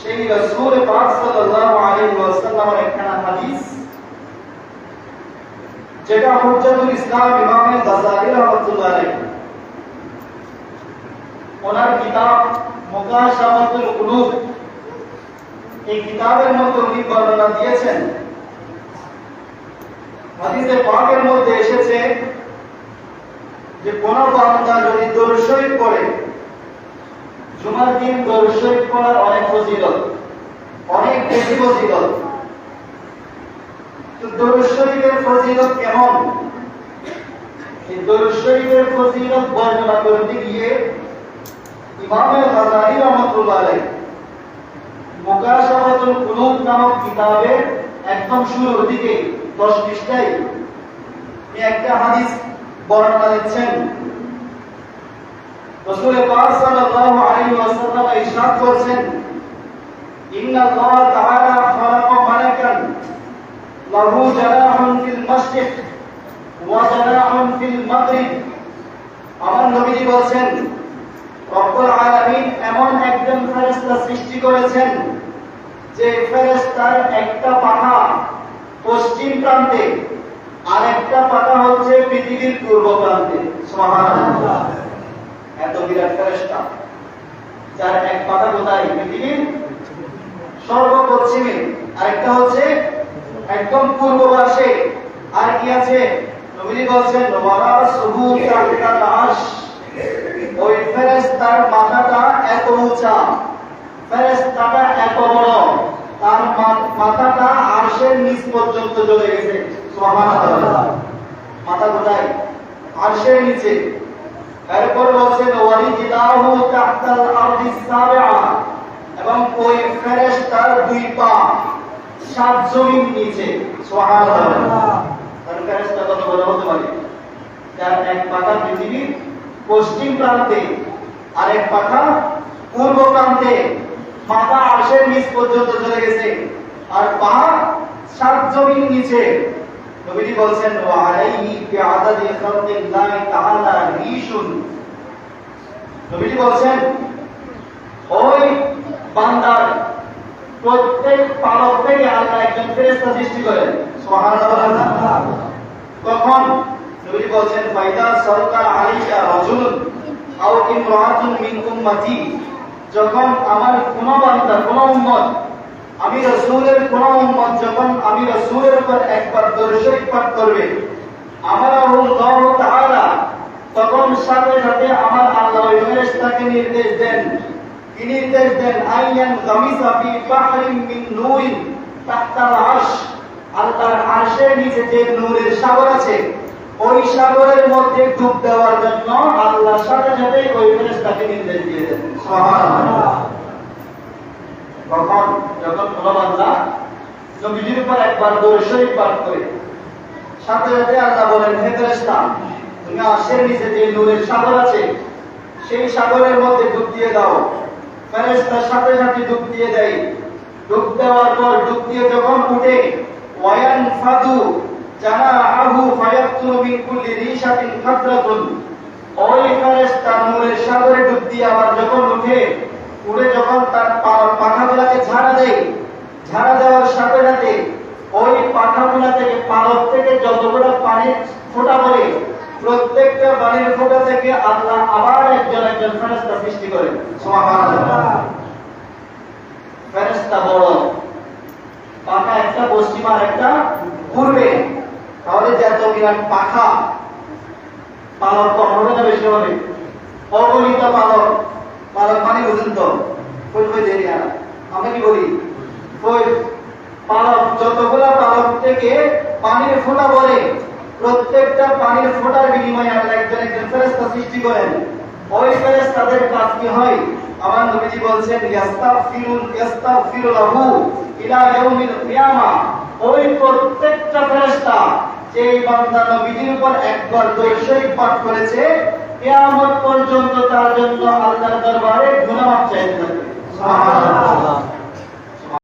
সেই রাসূল পাক সাল্লাল্লাহু আলাইহি ওয়াসাল্লামের একখানা হাদিস যেটা হুজ্জাতুল ইসলাম ইমাম গাজ্জালী রাহমাতুল্লাহ আলাইহি ওনার কিতাব মুকাশাফাতুল কুলুব এই কিতাবের মধ্যে উনি বর্ণনা দিয়েছেন। হাদিসে পাকের মধ্যে এসেছে যে কোন বান্দা যদি দরুদ শরীফ পড়ে, জুমার দিন দরুদ শরীফ পড়ার অনেক ফজিলত, অনেক বেশি ফজিলত। তো দরুদ শরীফের ফজিলত কেমন? এই দরুদ শরীফের ফজিলত বর্ণনা করতে গিয়ে ইমাম গাজ্জালী রাহমাতুল্লাহ আলাইহি মুকাশাফাতুল কুলুব নামক কিতাবের একদম শুরুর দিকে 10 পৃষ্ঠায় একটা হাদিস বর্ণনা দিচ্ছেন। রাসূল পাক সাল্লাল্লাহু আলাইহি ওয়াসাল্লাম ইরশাদ করেছেন, ইন্নাল্লাহ তাআলা খালাকা মালাকান লাহু জানাহুন ফিল মাশরিক ওয়া জানাহুন ফিল মাগরিব। আমার নবীজি বলেন, রব্বুল আলামিন এমন একজন ফেরেশতা সৃষ্টি করেছেন যে ফেরেশতার একটা পাখা পশ্চিম প্রান্তে আর একটা পাখা হচ্ছে পৃথিবীর পূর্ব প্রান্তে। সুবহানাল্লাহ! এত বিরাট ফেরেশতা, যার এক পাখা কোথায়? পৃথিবীর সর্বপশ্চিমে, আরেকটা হচ্ছে একদম পূর্ব পাশে। আর কি আছে? নবী বলেন, ওয়ালা সুবু তাকাল আরশ। ওই ফেরেশতার মাথাটা এত উঁচা, ফেরেশতাটা এত বড়, তার মাথাটা আরশের নিচ পর্যন্ত চলে গেছে। সুবহানাল্লাহ! মাথা কোথায়? আরশের নিচে। এরপর বলেন, ওয়ালিদাহু তাহতাল আরদিস সাবিআ। এবং ওই ফেরেশতার দুই পা 7 জমিন নিচে। সুবহানাল্লাহ! তার ফেরেশতা কত বড় হতে পারে? যার এক পাখা পৃথিবীর পশ্চিম প্রান্তে আর এক পাখা পূর্ব প্রান্তে, মাথা আরশের নিচ পর্যন্ত চলে গেছে, আর পা 7 জমিন নিচে। নবীজি বলেন, ওয়া আলাইহি বিআদাদি খালকিল্লাহি তাআলা রিশুন। নবীজি বলেন, ওই বান্দার প্রত্যেক পালক থেকে আল্লাহ একজন ফেরেশতা সৃষ্টি করেন। সুবহানাল্লাহ! তখন নবীজি বলেন, ফাইদা সরকার আলাইকা রাজুলুন আও ইমরাতুন মিন উম্মতি। যখন আমার কোন বান্দা, কোন উম্মত, আমি রাসূলের কোন উম্মত যখন আমি রাসূলের উপর একবার দরুদ শরীফ পাঠ করবে, আমারাহুল্লাহ তাআলা, তখন সাথে সাথে আমার আল্লাহ ওই ফেরেশতাকে নির্দেশ দেন। কি নির্দেশ দেন? আইয়ান গামিসা ফি বাহরিন মিন নূরিন তাহতাল আরশ। আল্লাহর আরশের নিচে যে নূরের সাগর আছে, ওই সাগরের মধ্যে ডুব দেওয়ার জন্য আল্লাহর সাথে সাথে ওই ফেরেশতাকে নির্দেশ দিয়ে দেন। সুবহানাল্লাহ! তখন যখন কোন বান্দা নবীজির উপর একবার দরুদ শরীফ পাঠ করে, সাথে সাথে আল্লাহ বলেন, হে ফেরেশতা, তুমি আরশের নিচে যে নূরের সাগর আছে, সেই সাগরের মধ্যে ডুব দিয়ে দাও। ফেরেশতা সাথে সাথে ডুব দিয়ে দেয়। ডুব দেওয়ার পর ডুব দিয়ে যখন উঠে, ওয়ায়ান ফাদু জানাহু ফায়াকতুরু মিন কুল্লি রিশাতিন কাতরাতুন। ওই ফেরেশতা নূরের সাগরে ডুব দিয়ে আবার যখন উঠে যখন তার পাখাগুলোকে ঝাড়া দেয়, ঝাড়া দেওয়ার সাথে সাথে ওই পাখাগুলা থেকে, পালক থেকে যতগুলো পানির ফোঁটা পড়ে, প্রত্যেকটা পানির ফোঁটা থেকে আল্লাহ আবার একজন একজন ফেরেশতা সৃষ্টি করেন। সুবহানাল্লাহ! ফেরেশতা বড়, পাখা একটা পশ্চিম আর একটা পূর্বে। তাহলে যে এত বিরাট পাখা, পালক কম হবে না বেশি হবে? অগণিত পালক। পালক মানে বুঝেন তো? কই দেরি না, আমরা কি বলি? ওই পালক, যতগুলা পালক থেকে পানির ফোঁটা পড়ে, প্রত্যেকটা পানির ফোঁটার বিনিময়ে আল্লাহ একজন একজন ফেরেশতা সৃষ্টি করেন। ওই ফেরেশতাদের কাজ কি হয়? আমার নবীজি বলেন, ইস্তাগফিরু লাহু ইলা ইয়াউমিল কিয়ামা। ওই প্রত্যেকটা ফেরেশতা যে বান্দা নবীজির উপর একবার দরুদ শরীফ পাঠ করেছে, কিয়ামত পর্যন্ত তার জন্য আল্লাহর দরবারে গুনাহ মাফ চাইতে থাকবে। সুবহানাল্লাহ!